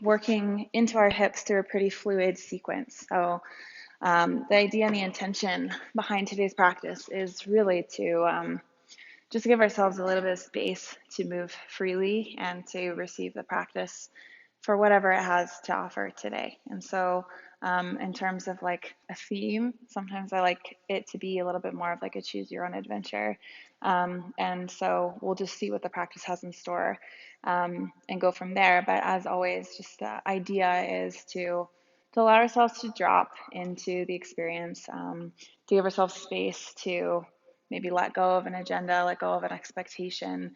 working into our hips through a pretty fluid sequence. So the idea and the intention behind today's practice is really to just give ourselves a little bit of space to move freely and to receive the practice for whatever it has to offer today. And so in terms of like a theme, sometimes I like it to be a little bit more of like a choose your own adventure. And so we'll just see what the practice has in store and go from there. But as always, just the idea is to allow ourselves to drop into the experience, to give ourselves space to maybe let go of an agenda, let go of an expectation,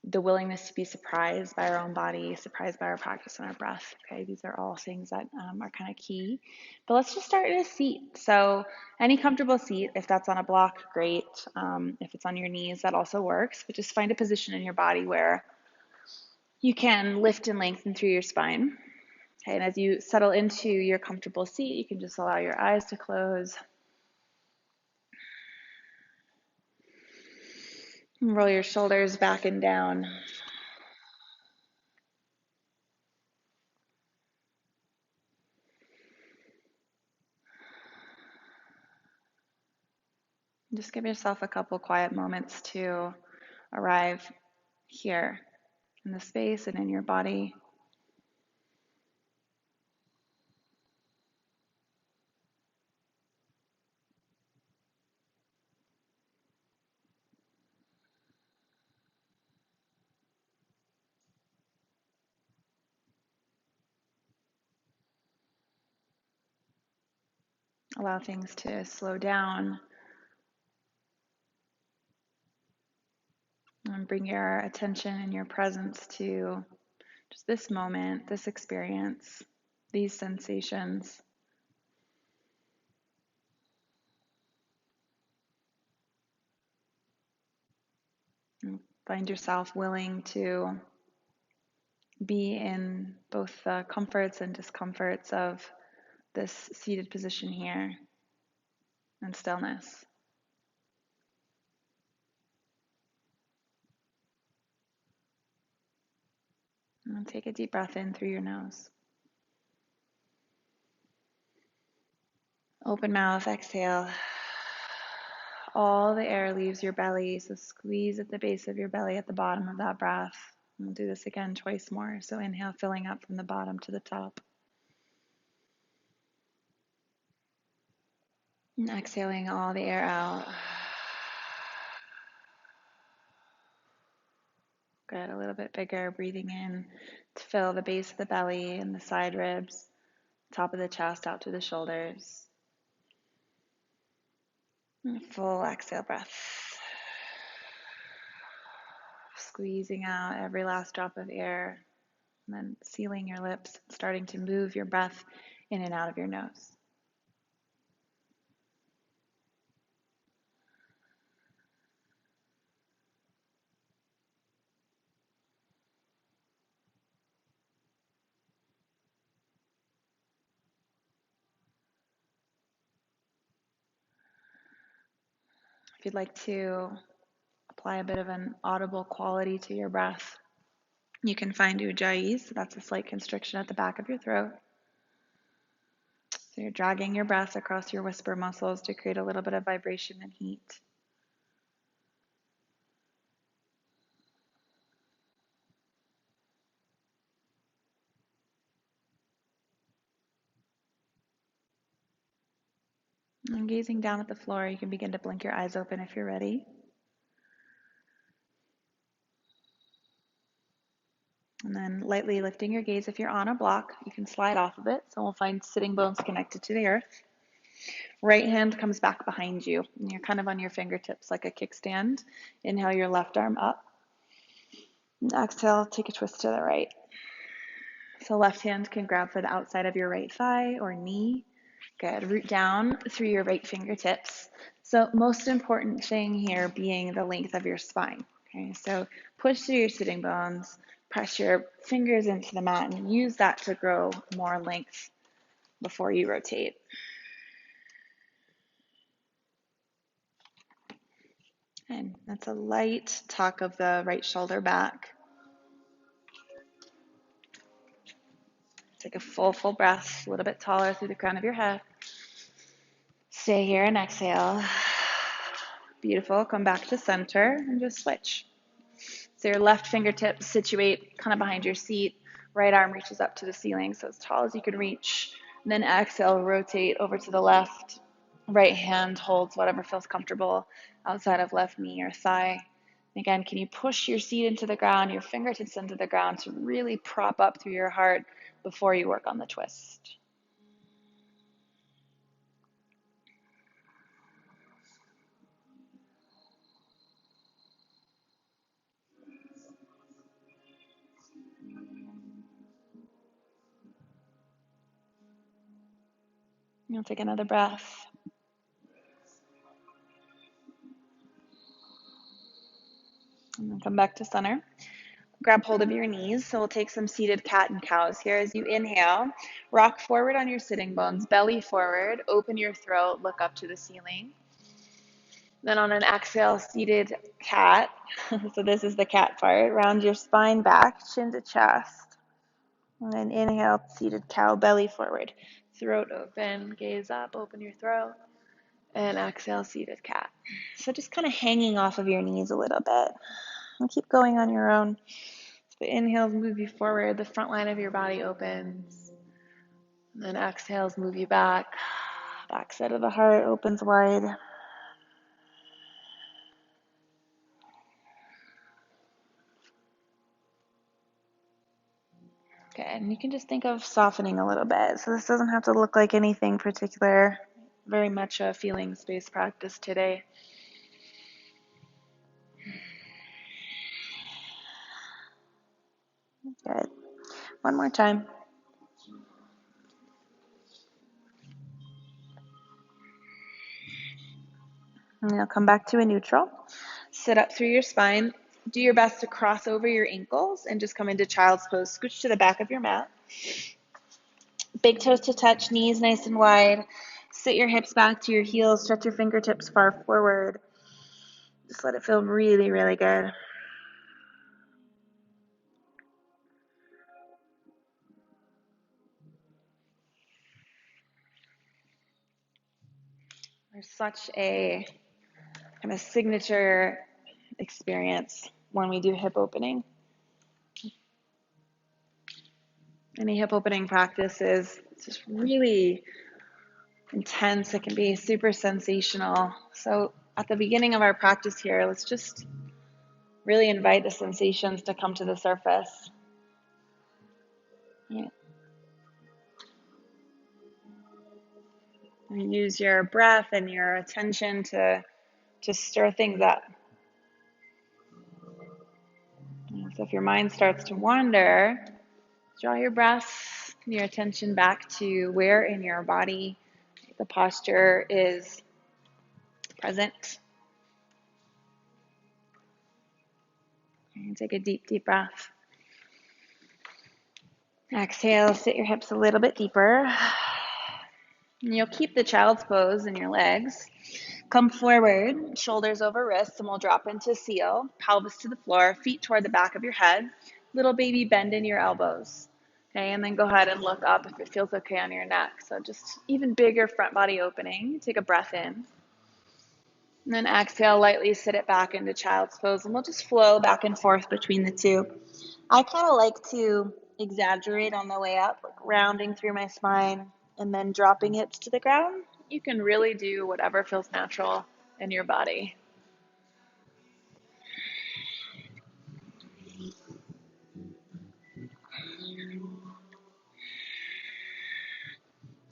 the willingness to be surprised by our own body, surprised by our practice and our breath. Okay, these are all things that are kind of key. But let's just start in a seat. So any comfortable seat, if that's on a block, great. If it's on your knees, that also works. But just find a position in your body where you can lift and lengthen through your spine. Okay, and as you settle into your comfortable seat, you can just allow your eyes to close. Roll your shoulders back and down. Just give yourself a couple quiet moments to arrive here in the space and in your body. Allow things to slow down and bring your attention and your presence to just this moment, this experience, these sensations. And find yourself willing to be in both the comforts and discomforts of this seated position here and stillness. And take a deep breath in through your nose. Open mouth, exhale. All the air leaves your belly, so squeeze at the base of your belly at the bottom of that breath. We'll do this again twice more. So inhale, filling up from the bottom to the top. And exhaling all the air out. Good, a little bit bigger, breathing in to fill the base of the belly and the side ribs, top of the chest out to the shoulders. And a full exhale breath. Squeezing out every last drop of air, and then sealing your lips, starting to move your breath in and out of your nose. If you'd like to apply a bit of an audible quality to your breath, you can find ujjayi, so that's a slight constriction at the back of your throat. So you're dragging your breath across your whisper muscles to create a little bit of vibration and heat. And gazing down at the floor, you can begin to blink your eyes open if you're ready. And then lightly lifting your gaze. If you're on a block, you can slide off of it. So we'll find sitting bones connected to the earth. Right hand comes back behind you, and you're kind of on your fingertips like a kickstand. Inhale your left arm up. And exhale, take a twist to the right. So left hand can grab for the outside of your right thigh or knee. Good. Root down through your right fingertips. So most important thing here being the length of your spine. Okay, so push through your sitting bones, press your fingers into the mat, and use that to grow more length before you rotate. And that's a light tuck of the right shoulder back. Take a full breath, a little bit taller through the crown of your head. Stay here and exhale. Beautiful. Come back to center and just switch. So your left fingertips situate kind of behind your seat. Right arm reaches up to the ceiling, so as tall as you can reach. And then exhale, rotate over to the left. Right hand holds whatever feels comfortable outside of left knee or thigh. And again, can you push your seat into the ground, your fingertips into the ground to really prop up through your heart before you work on the twist? You'll take another breath. And then come back to center. Grab hold of your knees. So we'll take some seated cat and cows here. As you inhale, rock forward on your sitting bones, belly forward, open your throat, look up to the ceiling. Then on an exhale, seated cat. So this is the cat part. Round your spine back, chin to chest. And then inhale, seated cow, belly forward. Throat open, gaze up, open your throat. And exhale, seated cat. So just kind of hanging off of your knees a little bit. And keep going on your own. So the inhales move you forward, the front line of your body opens. And then exhales move you back. Back side of the heart opens wide. Okay, and you can just think of softening a little bit. So this doesn't have to look like anything particular. Very much a feelings-based practice today. Good. One more time. And you'll come back to a neutral. Sit up through your spine. Do your best to cross over your ankles and just come into child's pose. Scooch to the back of your mat. Big toes to touch, knees nice and wide. Sit your hips back to your heels. Stretch your fingertips far forward. Just let it feel really, really good. There's such a kind of signature experience when we do hip opening. Any hip opening practice is just really intense. It can be super sensational. So at the beginning of our practice here, let's just really invite the sensations to come to the surface. Yeah. And use your breath and your attention to stir things up. So if your mind starts to wander, draw your breath, your attention back to where in your body the posture is present. And take a deep, deep breath. Exhale, sit your hips a little bit deeper. And you'll keep the child's pose in your legs. Come forward, shoulders over wrists, and we'll drop into seal, pelvis to the floor, feet toward the back of your head. Little baby bend in your elbows. Okay, and then go ahead and look up if it feels okay on your neck. So just even bigger front body opening. Take a breath in. And then exhale, lightly sit it back into child's pose, and we'll just flow back and forth between the two. I kind of like to exaggerate on the way up, like rounding through my spine and then dropping hips to the ground. You can really do whatever feels natural in your body.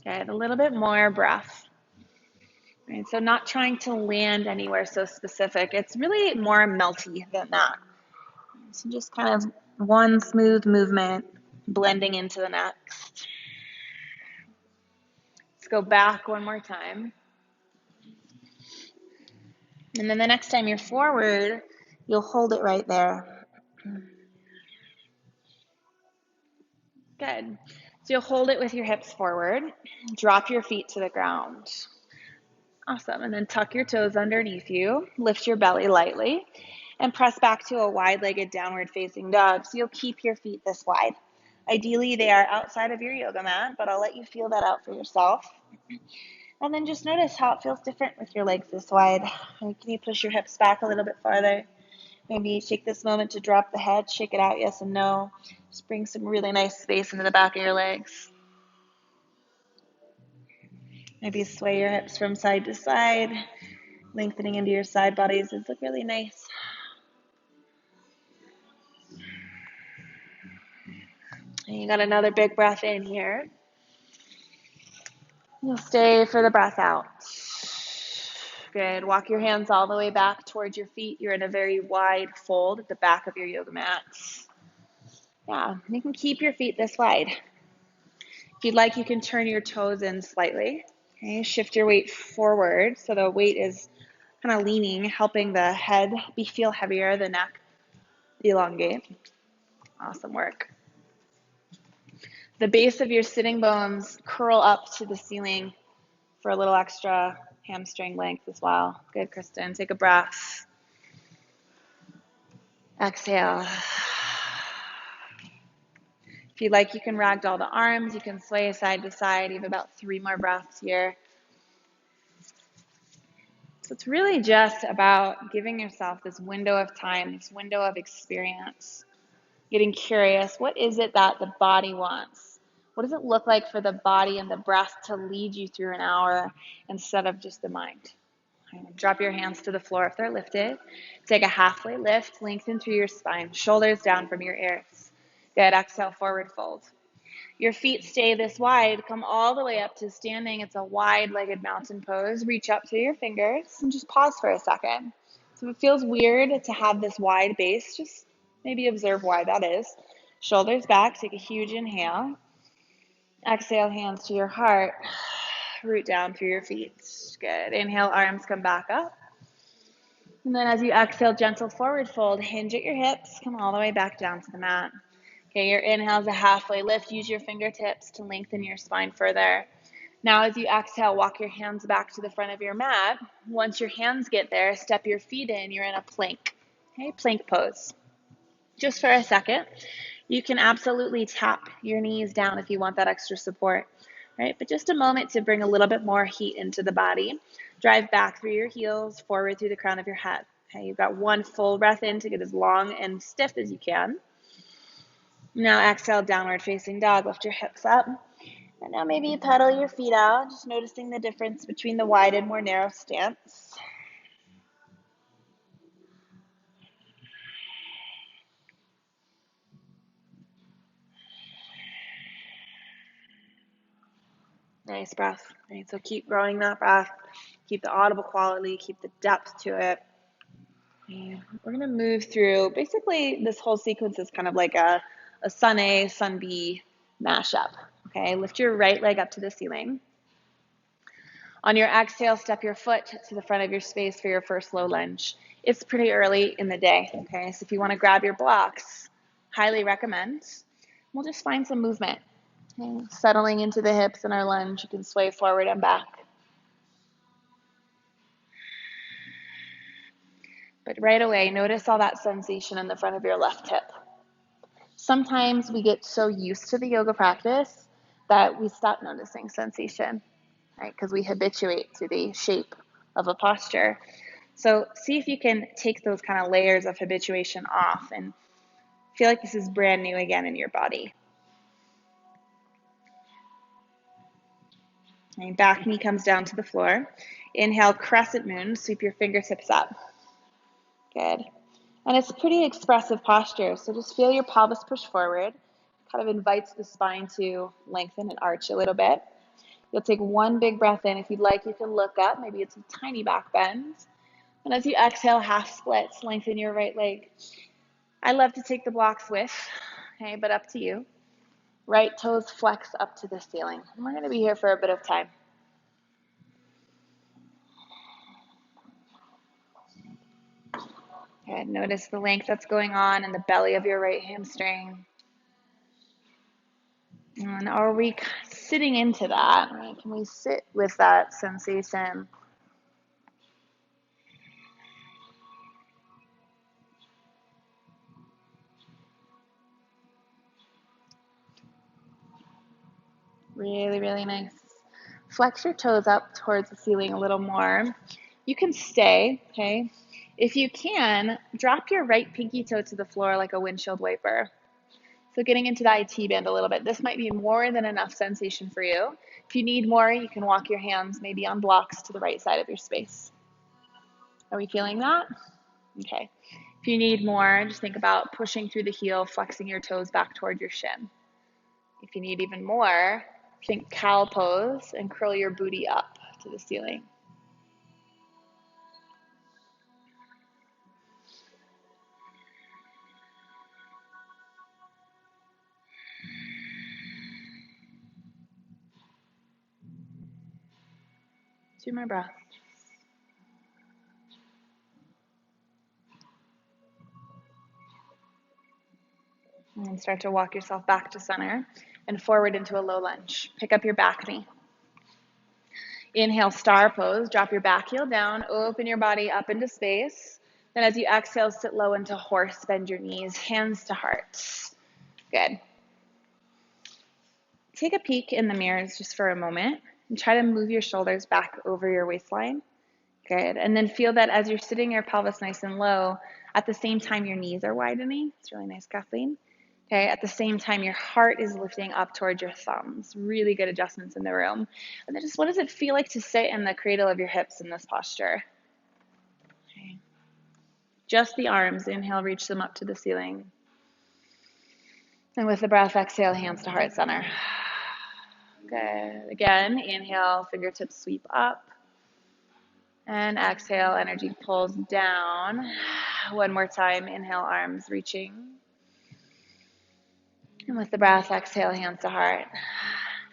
Okay, a little bit more breath. Right, so not trying to land anywhere so specific. It's really more melty than that. So just kind of one smooth movement blending into the next. Let's go back one more time. And then the next time you're forward, you'll hold it right there. Good. So you'll hold it with your hips forward. Drop your feet to the ground. Awesome. And then tuck your toes underneath you. Lift your belly lightly. And press back to a wide-legged downward facing dog. So you'll keep your feet this wide. Ideally, they are outside of your yoga mat, but I'll let you feel that out for yourself. And then just notice how it feels different with your legs this wide. Can you push your hips back a little bit farther? Maybe take this moment to drop the head, shake it out, yes and no. Just bring some really nice space into the back of your legs. Maybe sway your hips from side to side, lengthening into your side bodies. These look really nice. And you got another big breath in here. You'll stay for the breath out. Good. Walk your hands all the way back towards your feet. You're in a very wide fold at the back of your yoga mat. Yeah, you can keep your feet this wide. If you'd like, you can turn your toes in slightly. Okay, shift your weight forward so the weight is kind of leaning, helping the head feel heavier, the neck elongate. Awesome work. The base of your sitting bones curl up to the ceiling for a little extra hamstring length as well. Good, Kristen. Take a breath. Exhale. If you'd like, you can ragdoll the arms. You can sway side to side. You have about 3 more breaths here. So it's really just about giving yourself this window of time, this window of experience, getting curious. What is it that the body wants? What does it look like for the body and the breath to lead you through an hour instead of just the mind? Drop your hands to the floor if they're lifted. Take a halfway lift, lengthen through your spine, shoulders down from your ears. Good, exhale, forward fold. Your feet stay this wide, come all the way up to standing. It's a wide-legged mountain pose. Reach up through your fingers and just pause for a second. So if it feels weird to have this wide base, just maybe observe why that is. Shoulders back, take a huge inhale. Exhale, hands to your heart. Root down through your feet. Good. Inhale, arms come back up. And then as you exhale, gentle forward fold. Hinge at your hips. Come all the way back down to the mat. Okay, your inhale is a halfway lift. Use your fingertips to lengthen your spine further. Now as you exhale, walk your hands back to the front of your mat. Once your hands get there, step your feet in. You're in a plank. Okay, plank pose. Just for a second. You can absolutely tap your knees down if you want that extra support, right? But just a moment to bring a little bit more heat into the body. Drive back through your heels, forward through the crown of your head. Okay, you've got one full breath in to get as long and stiff as you can. Now exhale, downward facing dog. Lift your hips up. And now maybe you pedal your feet out, just noticing the difference between the wide and more narrow stance. Nice breath. Right, so keep growing that breath. Keep the audible quality. Keep the depth to it. And we're going to move through. Basically, this whole sequence is kind of like a sun A, sun B mashup. Okay, lift your right leg up to the ceiling. On your exhale, step your foot to the front of your space for your first low lunge. It's pretty early in the day, okay? So if you want to grab your blocks, highly recommend. We'll just find some movement. Okay? Settling into the hips in our lunge, you can sway forward and back. But right away, notice all that sensation in the front of your left hip. Sometimes we get so used to the yoga practice that we stop noticing sensation, right? Because we habituate to the shape of a posture. So see if you can take those kind of layers of habituation off and feel like this is brand new again in your body. And back knee comes down to the floor. Inhale, crescent moon, sweep your fingertips up. Good. And it's a pretty expressive posture, so just feel your pelvis push forward. Kind of invites the spine to lengthen and arch a little bit. You'll take one big breath in. If you'd like, you can look up. Maybe it's a tiny back bend. And as you exhale, half splits, lengthen your right leg. I love to take the blocks with, okay, but up to you. Right toes flex up to the ceiling. And we're going to be here for a bit of time. Okay, notice the length that's going on in the belly of your right hamstring. And are we sitting into that? Right? Can we sit with that sensation? Really, really nice. Flex your toes up towards the ceiling a little more. You can stay, okay? If you can, drop your right pinky toe to the floor like a windshield wiper. So getting into the IT band a little bit. This might be more than enough sensation for you. If you need more, you can walk your hands maybe on blocks to the right side of your space. Are we feeling that? Okay. If you need more, just think about pushing through the heel, flexing your toes back toward your shin. If you need even more, think cow pose and curl your booty up to the ceiling. Two more breaths. And then start to walk yourself back to center and forward into a low lunge. Pick up your back knee. Inhale, star pose. Drop your back heel down. Open your body up into space. Then as you exhale, sit low into horse. Bend your knees, hands to heart. Good. Take a peek in the mirrors just for a moment and try to move your shoulders back over your waistline. Good. And then feel that as you're sitting your pelvis nice and low, at the same time your knees are widening. It's really nice, Kathleen. Okay, at the same time your heart is lifting up towards your thumbs. Really good adjustments in the room. And then just what does it feel like to sit in the cradle of your hips in this posture? Okay. Just the arms. Inhale, reach them up to the ceiling. And with the breath, exhale, hands to heart center. Good. Again, inhale, fingertips sweep up. And exhale, energy pulls down. One more time, inhale, arms reaching. And with the breath, exhale, hands to heart.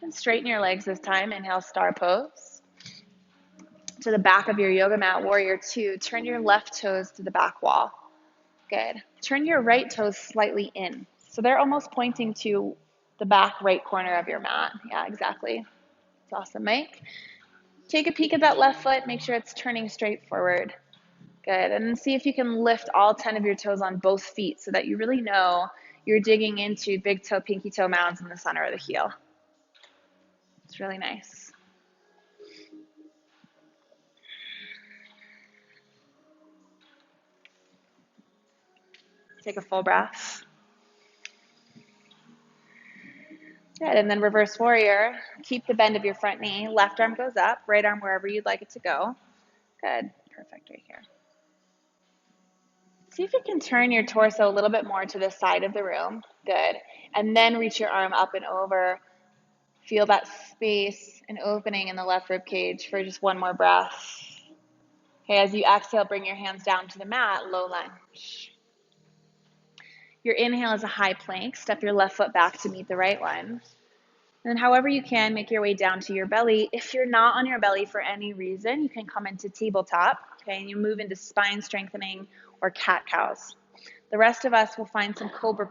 And straighten your legs this time. Inhale, star pose. To the back of your yoga mat, warrior two. Turn your left toes to the back wall. Good. Turn your right toes slightly in. So they're almost pointing to the back right corner of your mat. Yeah, exactly. It's awesome, Mike. Take a peek at that left foot. Make sure it's turning straight forward. Good. And see if you can lift all 10 of your toes on both feet so that you really know you're digging into big toe, pinky toe mounds in the center of the heel. It's really nice. Take a full breath. Good. And then reverse warrior. Keep the bend of your front knee. Left arm goes up, right arm wherever you'd like it to go. Good. Perfect right here. See if you can turn your torso a little bit more to the side of the room. Good. And then reach your arm up and over. Feel that space and opening in the left rib cage for just one more breath. Okay, as you exhale, bring your hands down to the mat, low lunge. Your inhale is a high plank. Step your left foot back to meet the right one. And then however you can, make your way down to your belly. If you're not on your belly for any reason, you can come into tabletop, okay, and you move into spine strengthening or cat cows. The rest of us will find some Cobra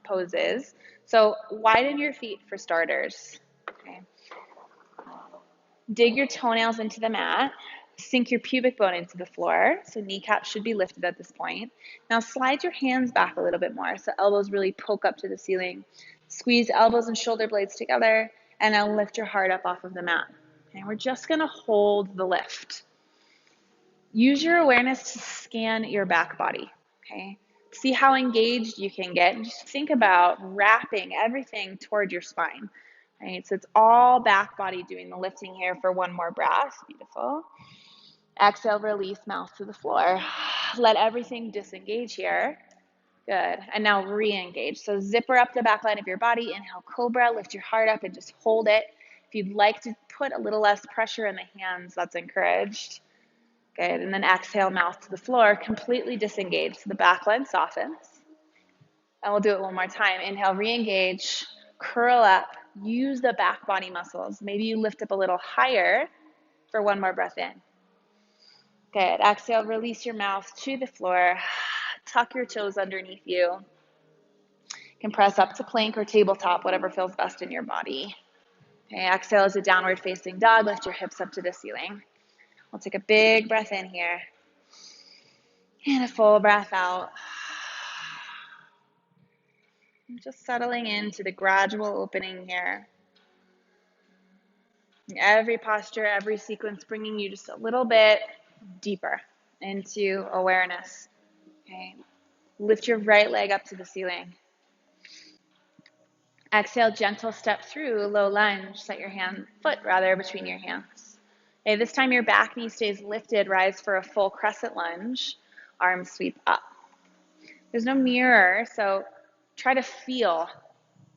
poses. So widen your feet for starters. Okay. Dig your toenails into the mat. Sink your pubic bone into the floor. So kneecaps should be lifted at this point. Now slide your hands back a little bit more so elbows really poke up to the ceiling. Squeeze elbows and shoulder blades together, and now lift your heart up off of the mat. Okay, we're just gonna hold the lift. Use your awareness to scan your back body, okay? See how engaged you can get, and just think about wrapping everything toward your spine, right? So it's all back body doing the lifting here for one more breath. Beautiful. Exhale, release, mouth to the floor. Let everything disengage here. Good. And now re-engage. So zipper up the back line of your body. Inhale, cobra. Lift your heart up and just hold it. If you'd like to put a little less pressure in the hands, that's encouraged. Good. And then exhale, mouth to the floor. Completely disengage. So the back line softens. And we'll do it one more time. Inhale, re-engage. Curl up. Use the back body muscles. Maybe you lift up a little higher for one more breath in. Good. Exhale, release your mouth to the floor. Tuck your toes underneath you. You can press up to plank or tabletop, whatever feels best in your body. Okay, exhale as a downward facing dog. Lift your hips up to the ceiling. We'll take a big breath in here. And a full breath out. And just settling into the gradual opening here. Every posture, every sequence bringing you just a little bit deeper into awareness. Okay. Lift your right leg up to the ceiling. Exhale, gentle step through, low lunge. Set your foot between your hands. Okay, this time your back knee stays lifted. Rise for a full crescent lunge. Arms sweep up. There's no mirror, so try to feel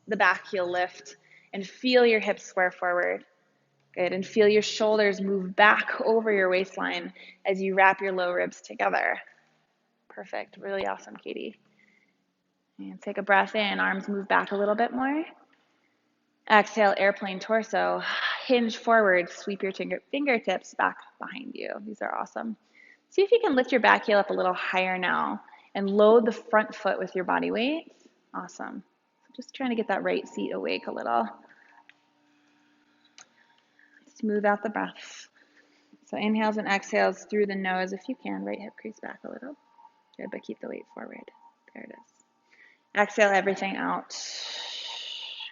the back heel lift and feel your hips square forward. Good, and feel your shoulders move back over your waistline as you wrap your low ribs together. Perfect, really awesome, Katie. And take a breath in, arms move back a little bit more. Exhale, airplane torso, hinge forward, sweep your fingertips back behind you. These are awesome. See if you can lift your back heel up a little higher now and load the front foot with your body weight. Awesome. Just trying to get that right seat awake a little. Smooth out the breath. So inhales and exhales through the nose if you can. Right hip crease back a little. Good, but keep the weight forward. There it is. Exhale everything out.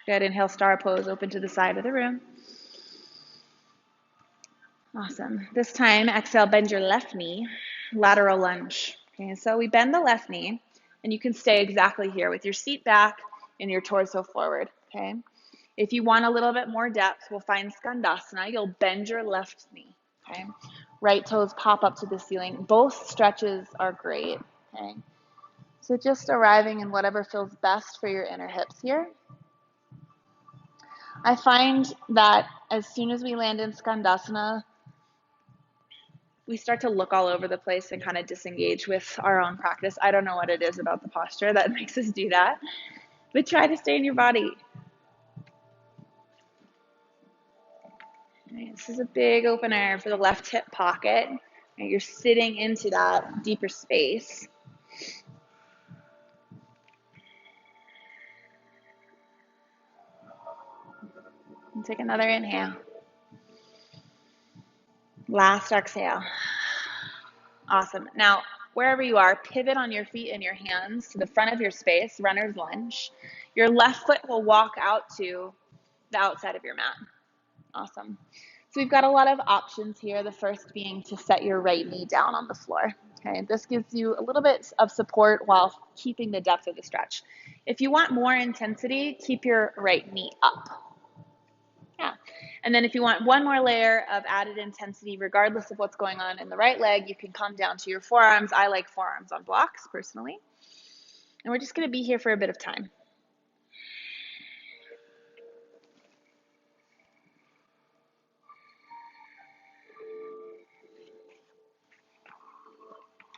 Good, inhale, star pose, open to the side of the room. Awesome. This time, exhale, bend your left knee, lateral lunge. Okay, so we bend the left knee, and you can stay exactly here with your seat back and your torso forward, okay? If you want a little bit more depth, we'll find Skandasana. You'll bend your left knee, okay? Right toes pop up to the ceiling. Both stretches are great, okay? So just arriving in whatever feels best for your inner hips here. I find that as soon as we land in Skandasana, we start to look all over the place and kind of disengage with our own practice. I don't know what it is about the posture that makes us do that, but try to stay in your body. Right, this is a big opener for the left hip pocket. Right, you're sitting into that deeper space. And take another inhale. Last exhale. Awesome. Now, wherever you are, pivot on your feet and your hands to the front of your space, runner's lunge. Your left foot will walk out to the outside of your mat. Awesome. So we've got a lot of options here. The first being to set your right knee down on the floor. Okay, this gives you a little bit of support while keeping the depth of the stretch. If you want more intensity, keep your right knee up. Yeah. And then if you want one more layer of added intensity, regardless of what's going on in the right leg, you can come down to your forearms. I like forearms on blocks personally. And we're just going to be here for a bit of time.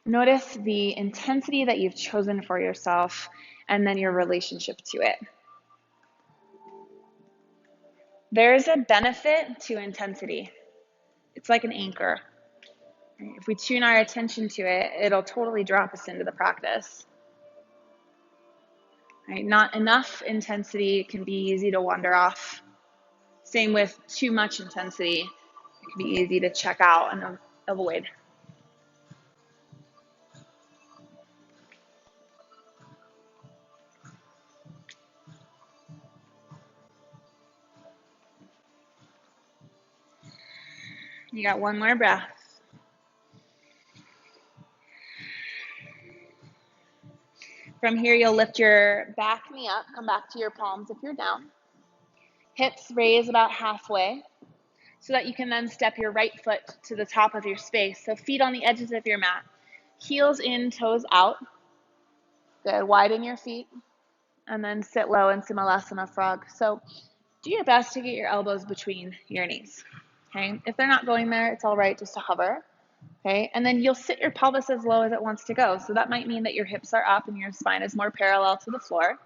Notice the intensity that you've chosen for yourself and then your relationship to it. There's a benefit to intensity. It's like an anchor. If we tune our attention to it, it'll totally drop us into the practice. Right? Not enough intensity can be easy to wander off. Same with too much intensity. It can be easy to check out and avoid. You got one more breath. From here, you'll lift your back knee up, come back to your palms if you're down. Hips raise about halfway so that you can then step your right foot to the top of your space. So feet on the edges of your mat. Heels in, toes out. Good, widen your feet. And then sit low in Simalasana Frog. So do your best to get your elbows between your knees. Okay, if they're not going there, it's all right just to hover. Okay, and then you'll sit your pelvis as low as it wants to go. So that might mean that your hips are up and your spine is more parallel to the floor.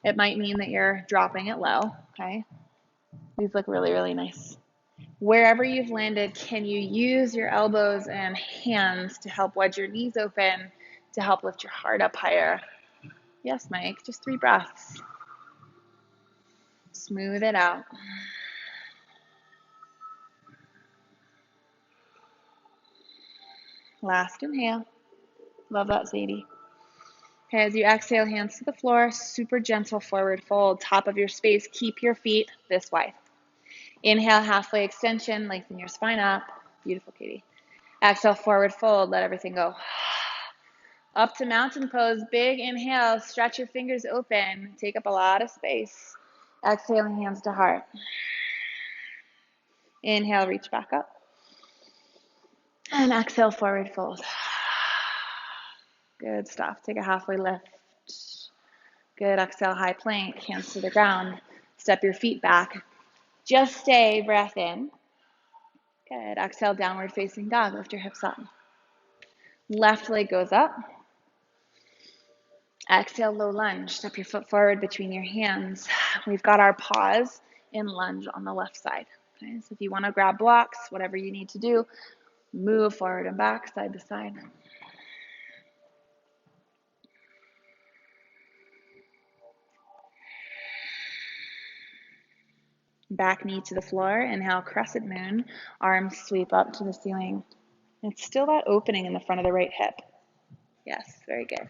It might mean that you're dropping it low. Okay, these look really, really nice. Wherever you've landed, can you use your elbows and hands to help wedge your knees open, to help lift your heart up higher? Yes, Mike, just 3 breaths. Smooth it out. Last inhale. Love that, Sadie. Okay, as you exhale, hands to the floor, super gentle forward fold, top of your space. Keep your feet this wide. Inhale, halfway extension, lengthen your spine up. Beautiful, Katie. Exhale, forward fold, let everything go. Up to mountain pose, big inhale, stretch your fingers open, take up a lot of space. Exhaling, hands to heart. Inhale, reach back up. And exhale, forward fold. Good stuff. Take a halfway lift. Good. Exhale, high plank, hands to the ground. Step your feet back. Just stay, breath in. Good. Exhale, downward facing dog. Lift your hips up. Left leg goes up. Exhale, low lunge. Step your foot forward between your hands. We've got our pause in lunge on the left side. Okay, so if you want to grab blocks, whatever you need to do, move forward and back, side to side. Back knee to the floor. Inhale, crescent moon. Arms sweep up to the ceiling. It's still that opening in the front of the right hip. Yes, very good.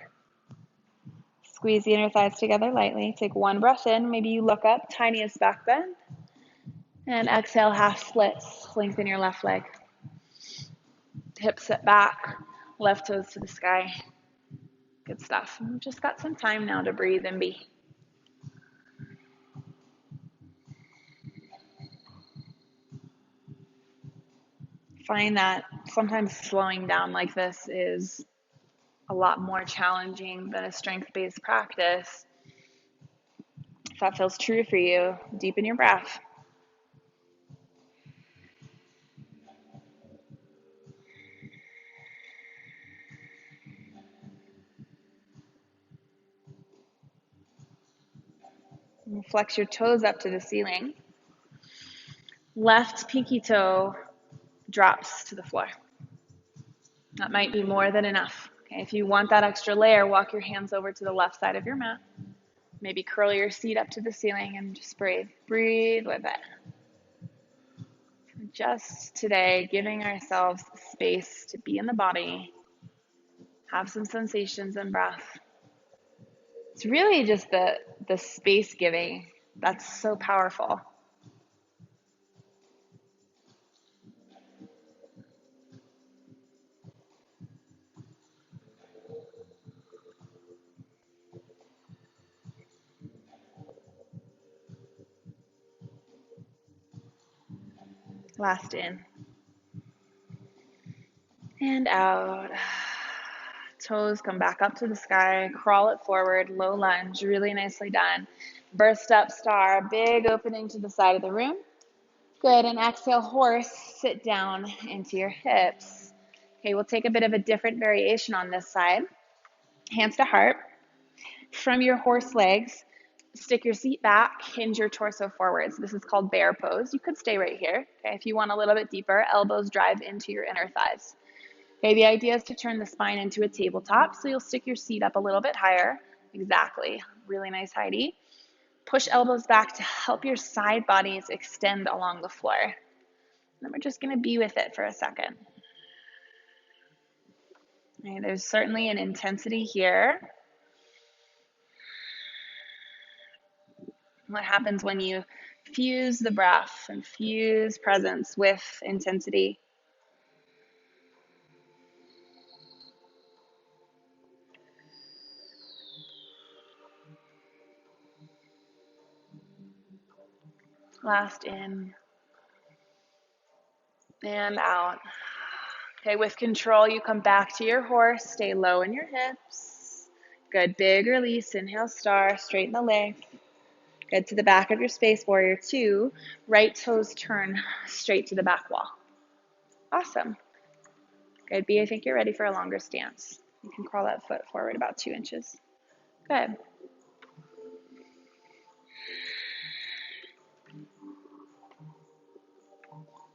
Squeeze the inner thighs together lightly. Take one breath in. Maybe you look up, tiniest back bend. And exhale, half splits. Lengthen your left leg. Hips sit back. Left toes to the sky. Good stuff. We've just got some time now to breathe and be. Find that sometimes slowing down like this is a lot more challenging than a strength-based practice. If that feels true for you, deepen your breath. And flex your toes up to the ceiling. Left pinky toe drops to the floor. That might be more than enough. Okay, if you want that extra layer, walk your hands over to the left side of your mat. Maybe curl your seat up to the ceiling and just breathe. Breathe with it. Just today, giving ourselves space to be in the body, have some sensations and breath. It's really just the space giving that's so powerful. Last in. And out. Toes come back up to the sky. Crawl it forward. Low lunge. Really nicely done. Burst up star. Big opening to the side of the room. Good. And exhale, horse. Sit down into your hips. Okay, we'll take a bit of a different variation on this side. Hands to heart. From your horse legs, stick your seat back, hinge your torso forwards. This is called bear pose. You could stay right here. Okay, if you want a little bit deeper, elbows drive into your inner thighs. Okay, the idea is to turn the spine into a tabletop, so you'll stick your seat up a little bit higher. Exactly. Really nice, Heidi. Push elbows back to help your side bodies extend along the floor. And then we're just going to be with it for a second. Okay, there's certainly an intensity here. What happens when you fuse the breath and fuse presence with intensity? Last in and out. Okay, with control, you come back to your horse. Stay low in your hips. Good, big release. Inhale, star. Straighten the legs. Good, to the back of your space, warrior two. Right toes turn straight to the back wall. Awesome. Good, B, I think you're ready for a longer stance. You can crawl that foot forward about 2 inches. Good.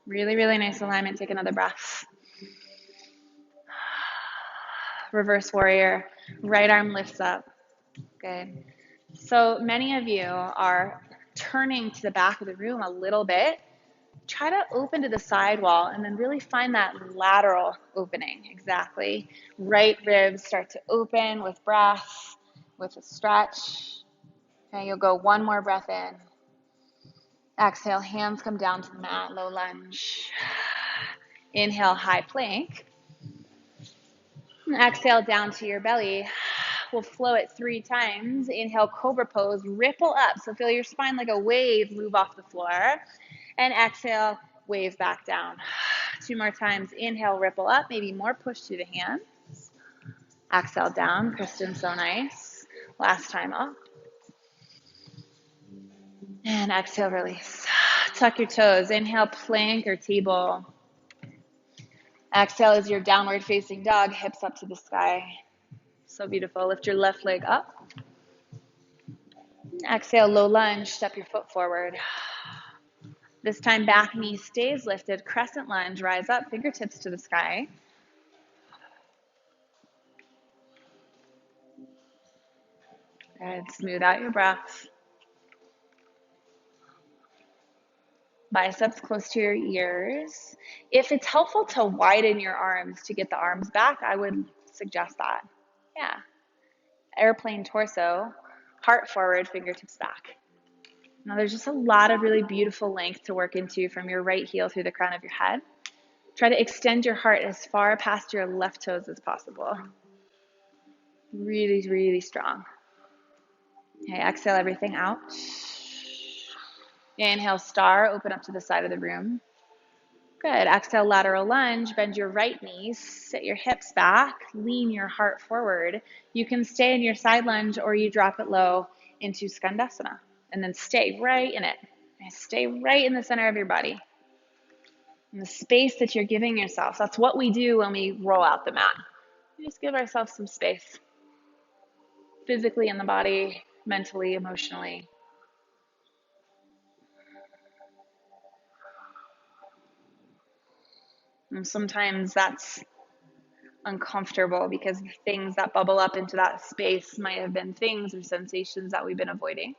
Really, really nice alignment. Take another breath. Reverse warrior. Right arm lifts up. Good. So many of you are turning to the back of the room a little bit. Try to open to the side wall and then really find that lateral opening. Exactly. Right ribs start to open with breath, with a stretch. Okay, you'll go one more breath in. Exhale, hands come down to the mat, low lunge. Inhale, high plank. And exhale down to your belly. We'll flow it 3 times. Inhale, Cobra Pose, ripple up. So feel your spine like a wave move off the floor. And exhale, wave back down. 2 more times. Inhale, ripple up, maybe more push through the hands. Exhale down, Kristen, so nice. Last time up. And exhale, release. Tuck your toes. Inhale, plank or table. Exhale is your downward facing dog, hips up to the sky. So beautiful. Lift your left leg up. Exhale, low lunge, step your foot forward. This time back knee stays lifted, crescent lunge, rise up, fingertips to the sky. Good, smooth out your breath. Biceps close to your ears. If it's helpful to widen your arms to get the arms back, I would suggest that. Yeah. Airplane torso, heart forward, fingertips back. Now there's just a lot of really beautiful length to work into from your right heel through the crown of your head. Try to extend your heart as far past your left toes as possible. Really, really strong. Okay, exhale everything out. Inhale, star, open up to the side of the room. Good. Exhale, lateral lunge. Bend your right knee, sit your hips back, lean your heart forward. You can stay in your side lunge or you drop it low into Skandasana. And then stay right in it. Stay right in the center of your body. In the space that you're giving yourself. That's what we do when we roll out the mat. We just give ourselves some space. Physically in the body, mentally, emotionally. And sometimes that's uncomfortable because the things that bubble up into that space might have been things or sensations that we've been avoiding.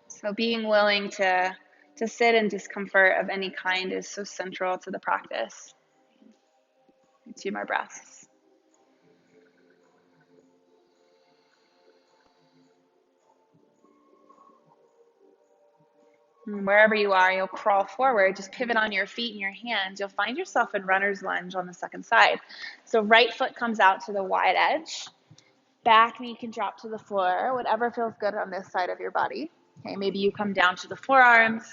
So being willing to sit in discomfort of any kind is so central to the practice. 2 more breaths. And wherever you are, you'll crawl forward, just pivot on your feet and your hands. You'll find yourself in runner's lunge on the second side. So right foot comes out to the wide edge. Back knee can drop to the floor, whatever feels good on this side of your body. Okay, maybe you come down to the forearms.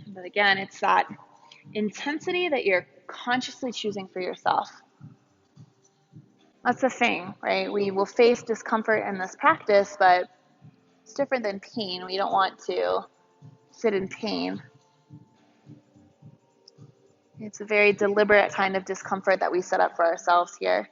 But again, it's that intensity that you're consciously choosing for yourself. That's the thing, right? We will face discomfort in this practice, but it's different than pain. We don't want to sit in pain. It's a very deliberate kind of discomfort that we set up for ourselves here.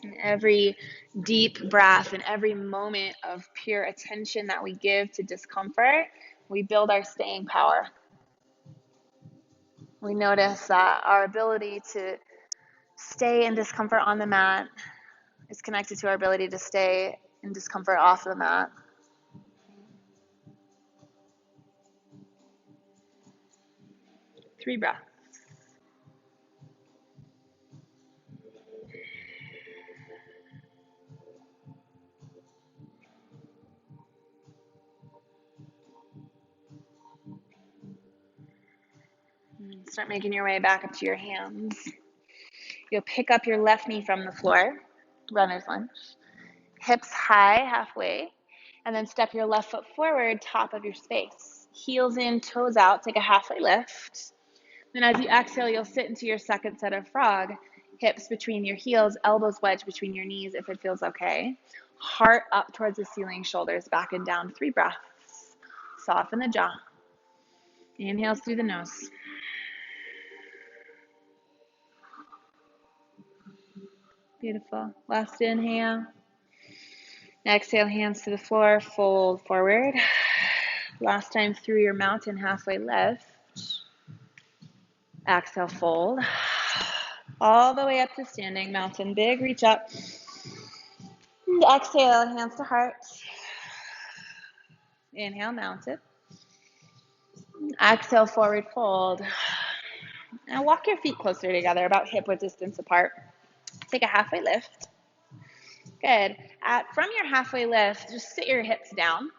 And every deep breath and every moment of pure attention that we give to discomfort, we build our staying power. We notice that our ability to stay in discomfort on the mat is connected to our ability to stay in discomfort off the mat. Three breaths. Start making your way back up to your hands. You'll pick up your left knee from the floor, runner's lunge. Hips high, halfway, and then step your left foot forward, top of your space. Heels in, toes out, take a halfway lift. Then as you exhale, you'll sit into your second set of frog. Hips between your heels, elbows wedged between your knees if it feels okay. Heart up towards the ceiling, shoulders back and down. 3 breaths. Soften the jaw. Inhales through the nose. Beautiful. Last inhale. Exhale, hands to the floor, fold forward. Last time through your mountain, halfway lift. Exhale, fold. All the way up to standing mountain. Big reach up. And exhale, hands to heart. Inhale, mounted. Exhale, forward fold. Now walk your feet closer together, about hip width distance apart. Take a halfway lift. Good. From your halfway lift, just sit your hips down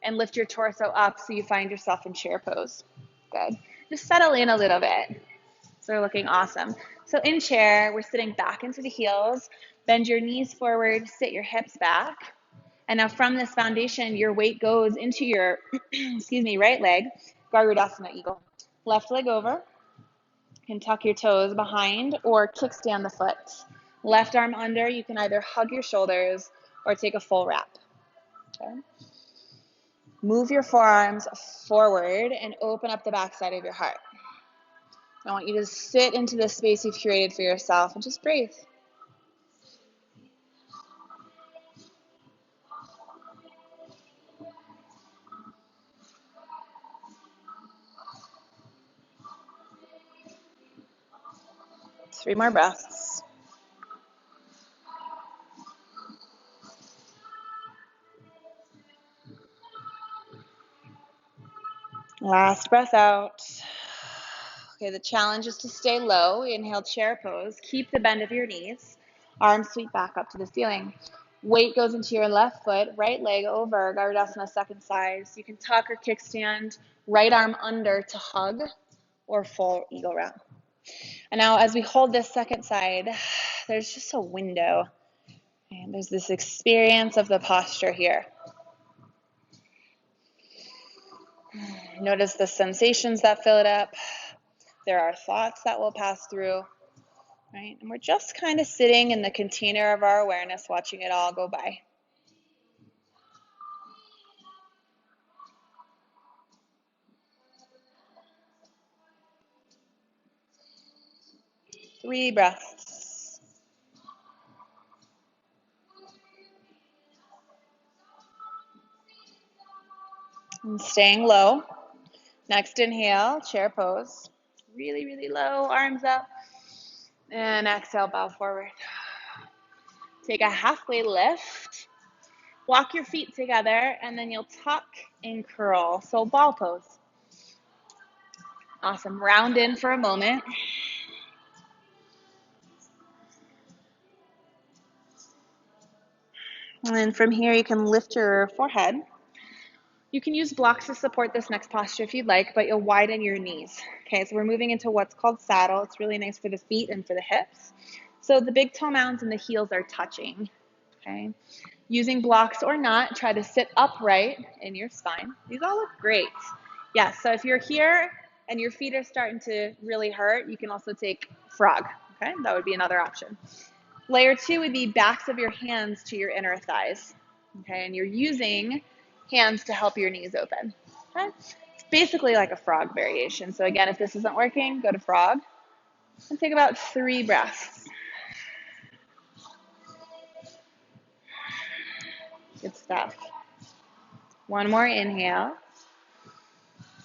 and lift your torso up so you find yourself in chair pose. Good. Just settle in a little bit. So we're looking awesome. So in chair, we're sitting back into the heels. Bend your knees forward, sit your hips back. And now from this foundation, your weight goes into your, right leg, Garudasana Eagle. Left leg over. You can tuck your toes behind or kickstand the foot. Left arm under, you can either hug your shoulders or take a full wrap. Okay. Move your forearms forward and open up the backside of your heart. I want you to sit into the space you've curated for yourself and just breathe. Three more breaths. Last breath out. Okay, the challenge is to stay low. Inhale, chair pose. Keep the bend of your knees. Arms sweep back up to the ceiling. Weight goes into your left foot, right leg over, Garudasana second side. So you can tuck or kickstand, right arm under to hug or full eagle wrap. And now as we hold this second side, there's just a window. And there's this experience of the posture here. Notice the sensations that fill it up. There are thoughts that will pass through, right? And we're just kind of sitting in the container of our awareness, watching it all go by. Three breaths. And staying low. Next inhale, chair pose. Really, really low, arms up. And exhale, bow forward. Take a halfway lift. Walk your feet together, and then you'll tuck and curl. So ball pose. Awesome. Round in for a moment. And then from here, you can lift your forehead. You can use blocks to support this next posture if you'd like, but you'll widen your knees. Okay, so we're moving into what's called saddle. It's really nice for the feet and for the hips. So the big toe mounds and the heels are touching. Okay, using blocks or not, try to sit upright in your spine. These all look great. Yes, so if you're here and your feet are starting to really hurt, you can also take frog. Okay, that would be another option. Layer two would be backs of your hands to your inner thighs. Okay, and you're using hands to help your knees open. Okay? It's basically like a frog variation. So again, if this isn't working, go to frog and take about 3 breaths. Good stuff. One more inhale.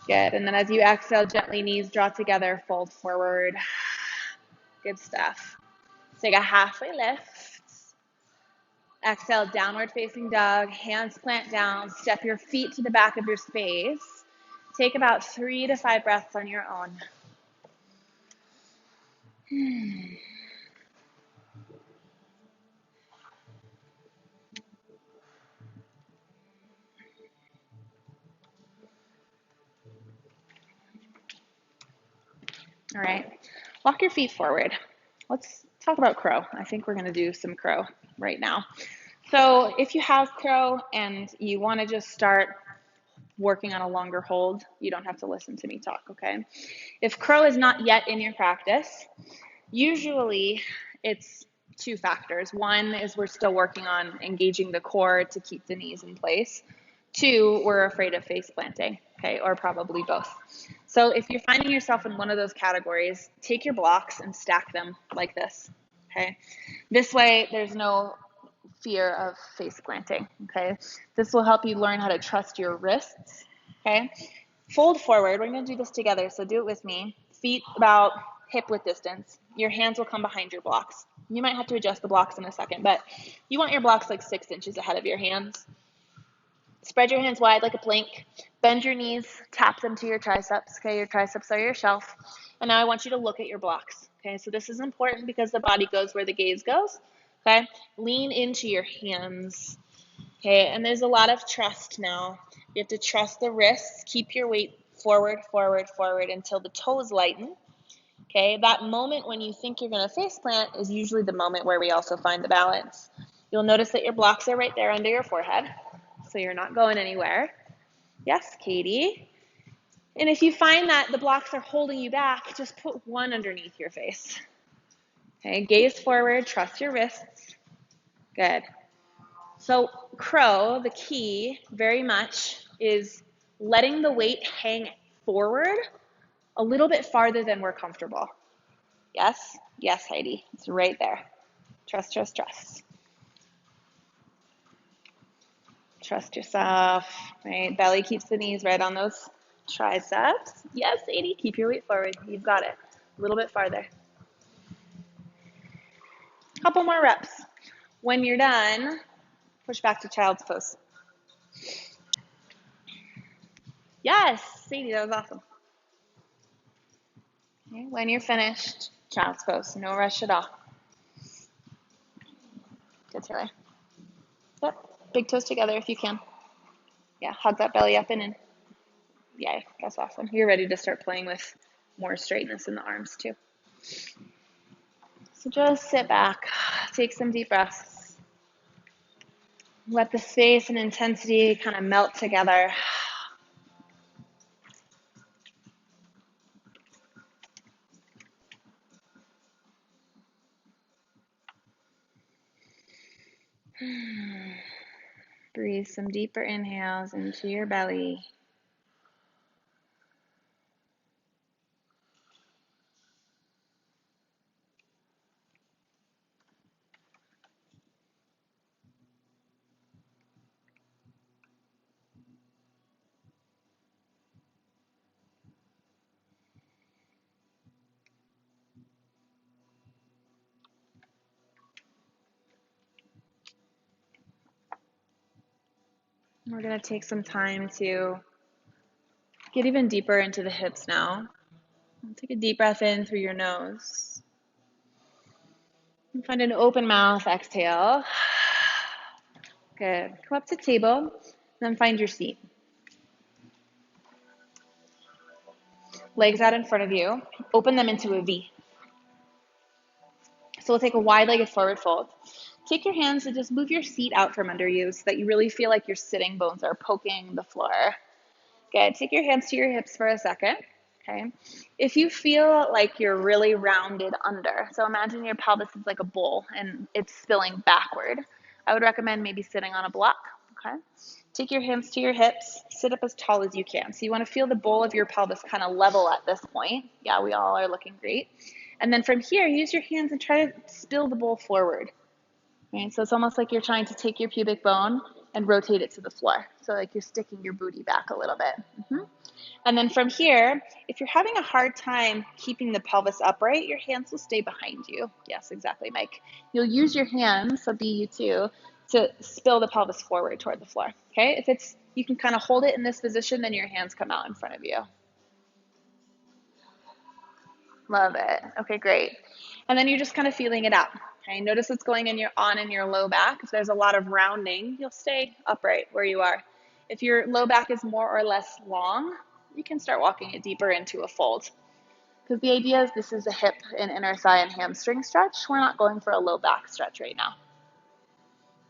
Good. And then as you exhale, gently knees draw together, fold forward. Good stuff. Take a halfway lift. Exhale, downward facing dog, hands plant down, step your feet to the back of your space. Take about 3 to 5 breaths on your own. All right, walk your feet forward. Let's talk about crow. I think we're gonna do some crow right now. So if you have crow and you wanna just start working on a longer hold, you don't have to listen to me talk, okay? If crow is not yet in your practice, usually it's 2 factors. One is we're still working on engaging the core to keep the knees in place. 2, we're afraid of face planting, okay, or probably both. So if you're finding yourself in one of those categories, take your blocks and stack them like this, okay? This way, there's no fear of face planting, okay? This will help you learn how to trust your wrists, okay? Fold forward. We're going to do this together, so do it with me. Feet about hip width distance. Your hands will come behind your blocks. You might have to adjust the blocks in a second, but you want your blocks like 6 inches ahead of your hands. Spread your hands wide like a plank. Bend your knees, tap them to your triceps. Okay, your triceps are your shelf. And now I want you to look at your blocks. Okay, so this is important because the body goes where the gaze goes. Okay, lean into your hands. Okay, and there's a lot of trust now. You have to trust the wrists. Keep your weight forward, forward, forward until the toes lighten. Okay, that moment when you think you're going to face plant is usually the moment where we also find the balance. You'll notice that your blocks are right there under your forehead, so you're not going anywhere. Yes, Katie. And if you find that the blocks are holding you back, just put one underneath your face. Okay, gaze forward, trust your wrists. Good. So crow, the key very much is letting the weight hang forward a little bit farther than we're comfortable. Yes? Yes, Heidi. It's right there. Trust, trust, trust. Trust yourself, right? Belly keeps the knees right on those triceps. Yes, Heidi. Keep your weight forward. You've got it. A little bit farther. Couple more reps. When you're done, push back to child's pose. Yes, Sadie, that was awesome. Okay, when you're finished, child's pose. No rush at all. Good, Taylor. Yep. Big toes together if you can. Yeah, hug that belly up and in. Yeah, that's awesome. You're ready to start playing with more straightness in the arms too. So just sit back, take some deep breaths. Let the space and intensity kind of melt together. Breathe some deeper inhales into your belly. We're going to take some time to get even deeper into the hips now. Take a deep breath in through your nose. And find an open mouth, exhale. Good. Come up to table, then find your seat. Legs out in front of you. Open them into a V. So we'll take a wide-legged forward fold. Take your hands and just move your seat out from under you so that you really feel like your sitting bones are poking the floor. Good. Take your hands to your hips for a second. Okay. If you feel like you're really rounded under, so imagine your pelvis is like a bowl and it's spilling backward, I would recommend maybe sitting on a block. Okay. Take your hands to your hips, sit up as tall as you can. So you want to feel the bowl of your pelvis kind of level at this point. Yeah, we all are looking great. And then from here, use your hands and try to spill the bowl forward. Right? So it's almost like you're trying to take your pubic bone and rotate it to the floor. So like you're sticking your booty back a little bit. And then from here, if you're having a hard time keeping the pelvis upright, your hands will stay behind you. Yes, exactly, Mike. You'll use your hands, so be you too, to spill the pelvis forward toward the floor. Okay, if it's, you can kind of hold it in this position, then your hands come out in front of you. Love it. Okay, great. And then you're just kind of feeling it out. Okay, notice what's going on in your low back. If there's a lot of rounding, you'll stay upright where you are. If your low back is more or less long, you can start walking it deeper into a fold. Because the idea is this is a hip and inner thigh and hamstring stretch. We're not going for a low back stretch right now.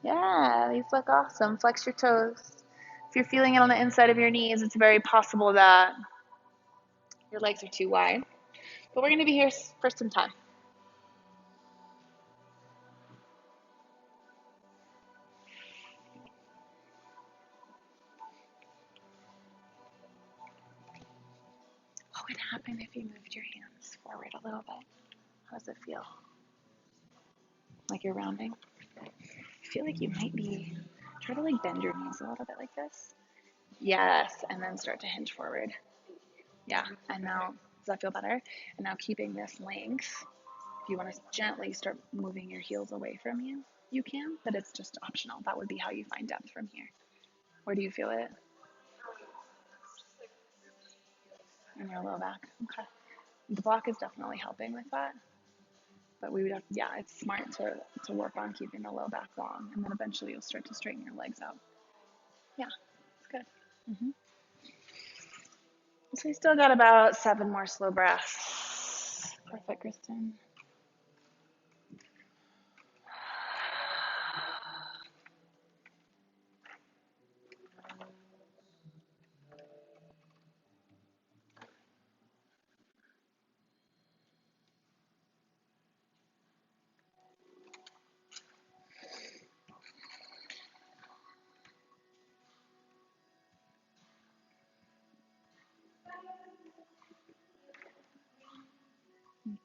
Yeah, these look awesome. Flex your toes. If you're feeling it on the inside of your knees, it's very possible that your legs are too wide. But we're going to be here for some time. What would happen if you moved your hands forward a little bit? How does it feel? Like you're rounding? I feel like you might be, try to like bend your knees a little bit like this. Yes, and then start to hinge forward. Yeah, and now, does that feel better? And now keeping this length, if you want to gently start moving your heels away from you, you can, but it's just optional. That would be how you find depth from here. Where do you feel it? In your low back. Okay. The block is definitely helping with that. But we would have, yeah, it's smart to work on keeping the low back long, and then eventually you'll start to straighten your legs out. Yeah, it's good. So we still got about 7 more slow breaths. Perfect, Kristen.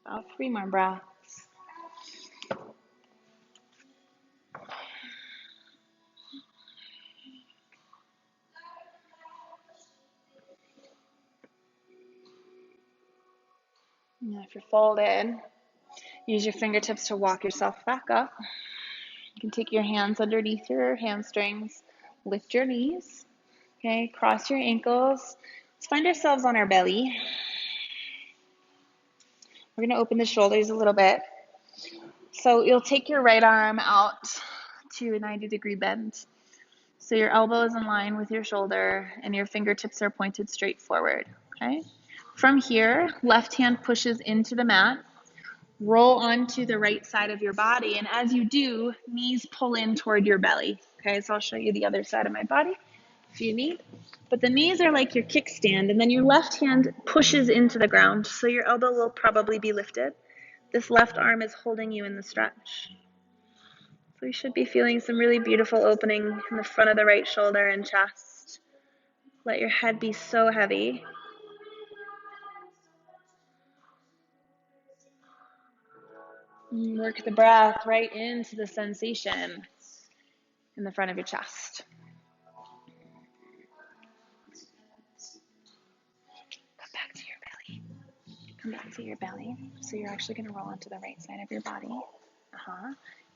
About 3 more breaths. And if you're folded, use your fingertips to walk yourself back up. You can take your hands underneath your hamstrings, lift your knees, okay, cross your ankles. Let's find ourselves on our belly. We're going to open the shoulders a little bit. So you'll take your right arm out to a 90-degree bend. So your elbow is in line with your shoulder and your fingertips are pointed straight forward, okay? From here, left hand pushes into the mat. Roll onto the right side of your body, and as you do, knees pull in toward your belly. Okay, so I'll show you the other side of my body if you need. But the knees are like your kickstand, and then your left hand pushes into the ground, so your elbow will probably be lifted. This left arm is holding you in the stretch. So you should be feeling some really beautiful opening in the front of the right shoulder and chest. Let your head be so heavy. Work the breath right into the sensation in the front of your chest. Come back to your belly. Come back to your belly. So you're actually going to roll onto the right side of your body.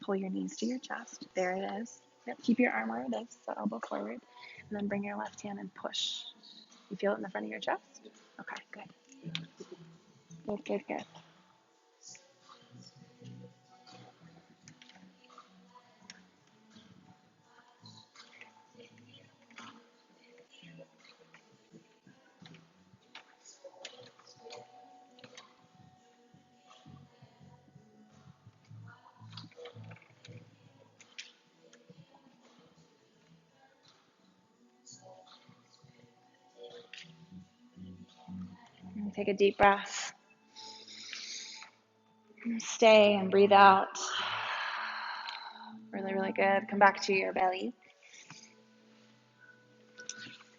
Pull your knees to your chest. There it is. Yep. Keep your arm where it is, so elbow forward. And then bring your left hand and push. You feel it in the front of your chest? Okay, good. Good, good, good. And take a deep breath. Stay and breathe out. Really, really good. Come back to your belly.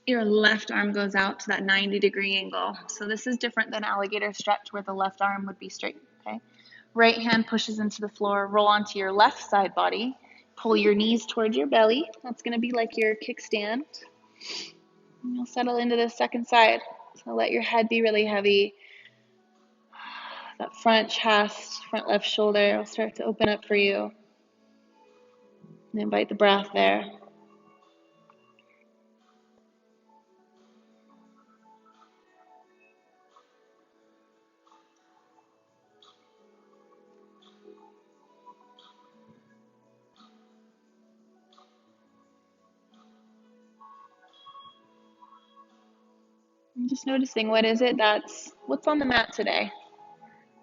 Your left arm goes out to that 90-degree angle. So this is different than alligator stretch where the left arm would be straight, okay? Right hand pushes into the floor. Roll onto your left side body. Pull your knees towards your belly. That's going to be like your kickstand. And you'll settle into the second side. So let your head be really heavy. That front chest, front left shoulder will start to open up for you. And invite the breath there. I'm just noticing what's on the mat today?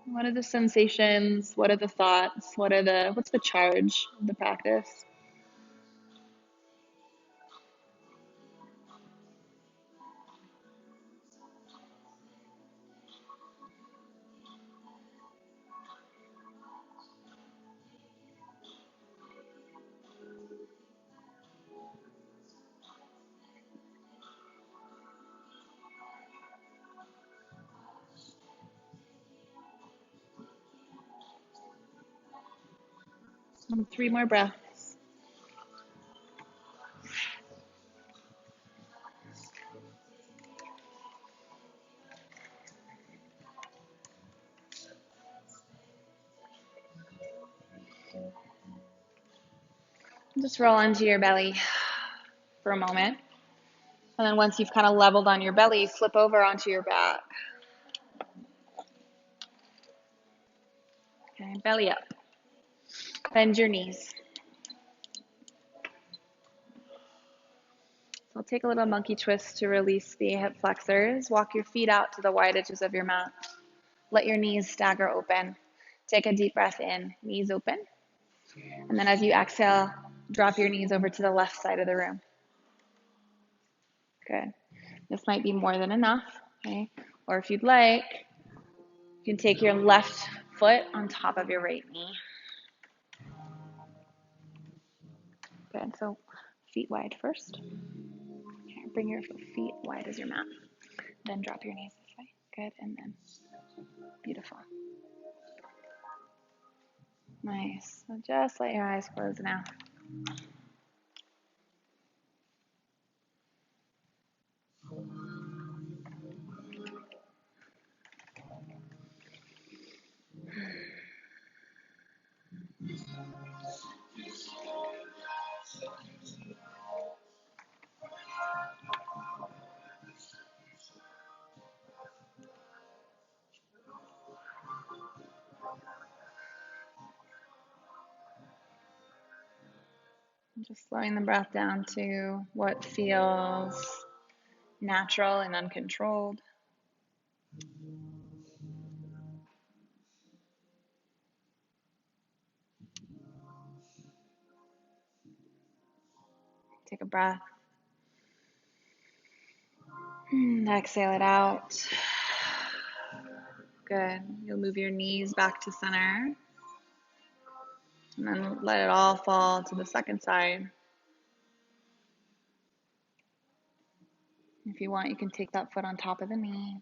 What are the sensations? What are the thoughts? What's the charge of the practice? And 3 more breaths. Just roll onto your belly for a moment. And then once you've kind of leveled on your belly, flip over onto your back. Okay, belly up. Bend your knees. So take a little monkey twist to release the hip flexors. Walk your feet out to the wide edges of your mat. Let your knees stagger open. Take a deep breath in, knees open. And then as you exhale, drop your knees over to the left side of the room. Good. This might be more than enough, okay? Or if you'd like, you can take your left foot on top of your right knee. Good, so feet wide first. Okay, bring your feet wide as your mat. Then drop your knees this way. Good, and then beautiful. Nice. So just let your eyes close now. Just slowing the breath down to what feels natural and uncontrolled. Take a breath. Exhale it out. Good. You'll move your knees back to center. And then let it all fall to the second side. If you want, you can take that foot on top of the knee.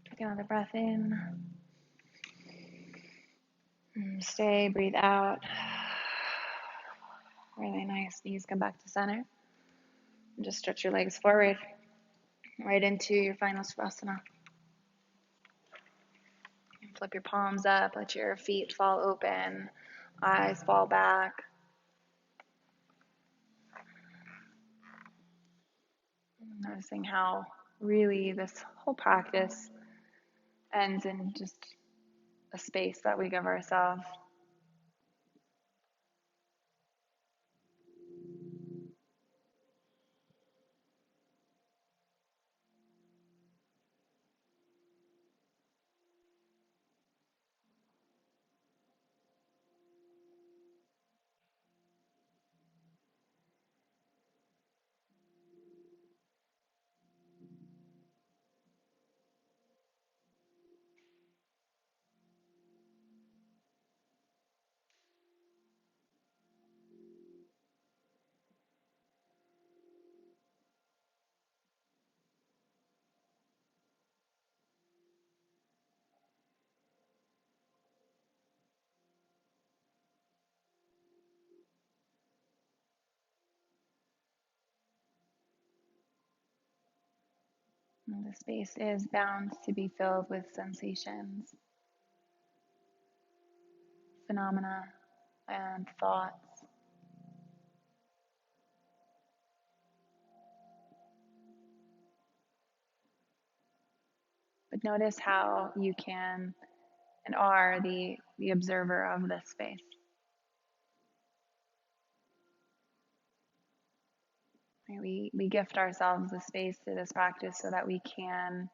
Take another breath in. Stay, breathe out. Really nice. Knees come back to center. And just stretch your legs forward, right into your final Savasana. Flip your palms up, let your feet fall open, eyes fall back. Noticing how really this whole practice ends in just a space that we give ourselves. And the space is bound to be filled with sensations, phenomena, and thoughts. But notice how you can and are the observer of this space. Right? We gift ourselves the space to this practice so that we can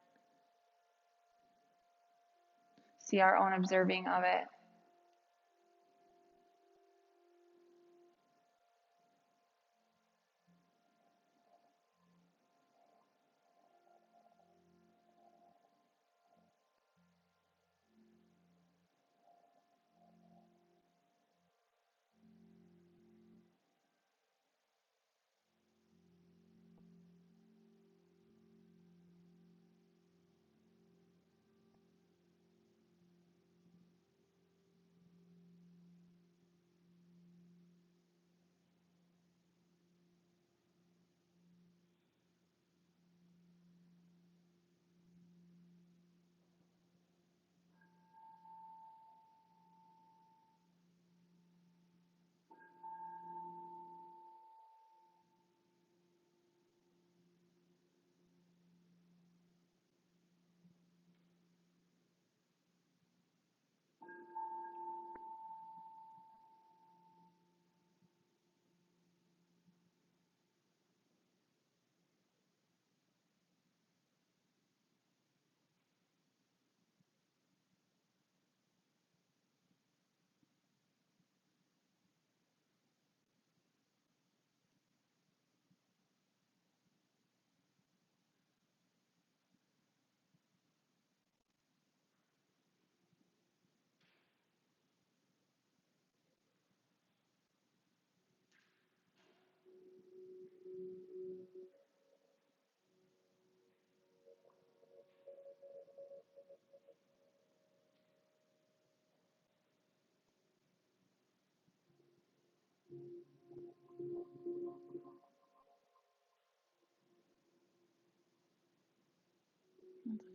see our own observing of it.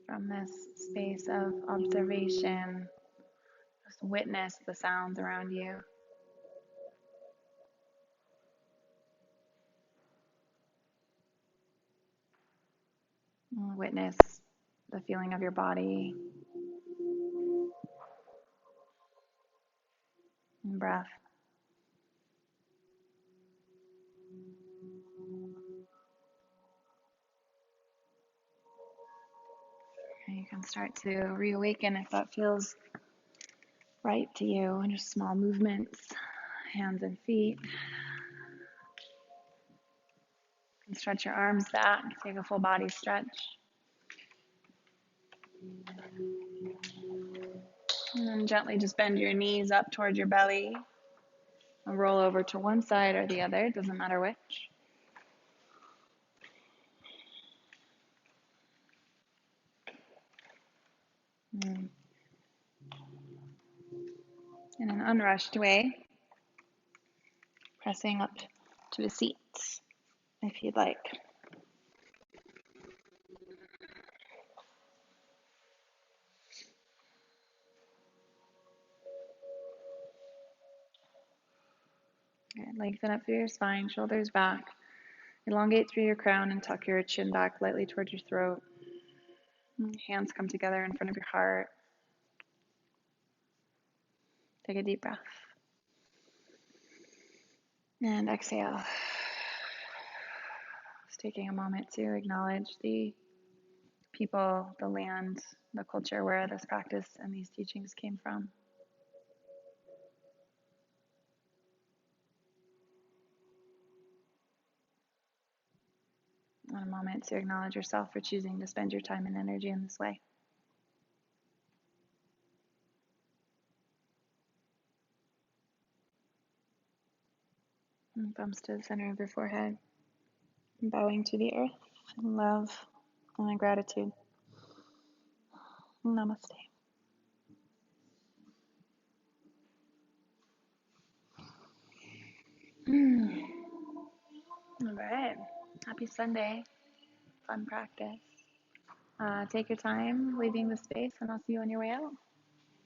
From this space of observation, just witness the sounds around you. Witness the feeling of your body and breath. And you can start to reawaken if that feels right to you, and just small movements, hands and feet. And stretch your arms back, take a full body stretch. And then gently just bend your knees up toward your belly and roll over to one side or the other, it doesn't matter which. In an unrushed way, pressing up to a seat if you'd like. Good. Lengthen up through your spine, shoulders back. Elongate through your crown and tuck your chin back lightly towards your throat. Hands come together in front of your heart. Take a deep breath. And exhale. Just taking a moment to acknowledge the people, the land, the culture where this practice and these teachings came from. And a moment to acknowledge yourself for choosing to spend your time and energy in this way. And thumbs to the center of your forehead. And bowing to the earth in love and in gratitude. Namaste. All right. Happy Sunday. Fun practice. Take your time leaving the space, and I'll see you on your way out.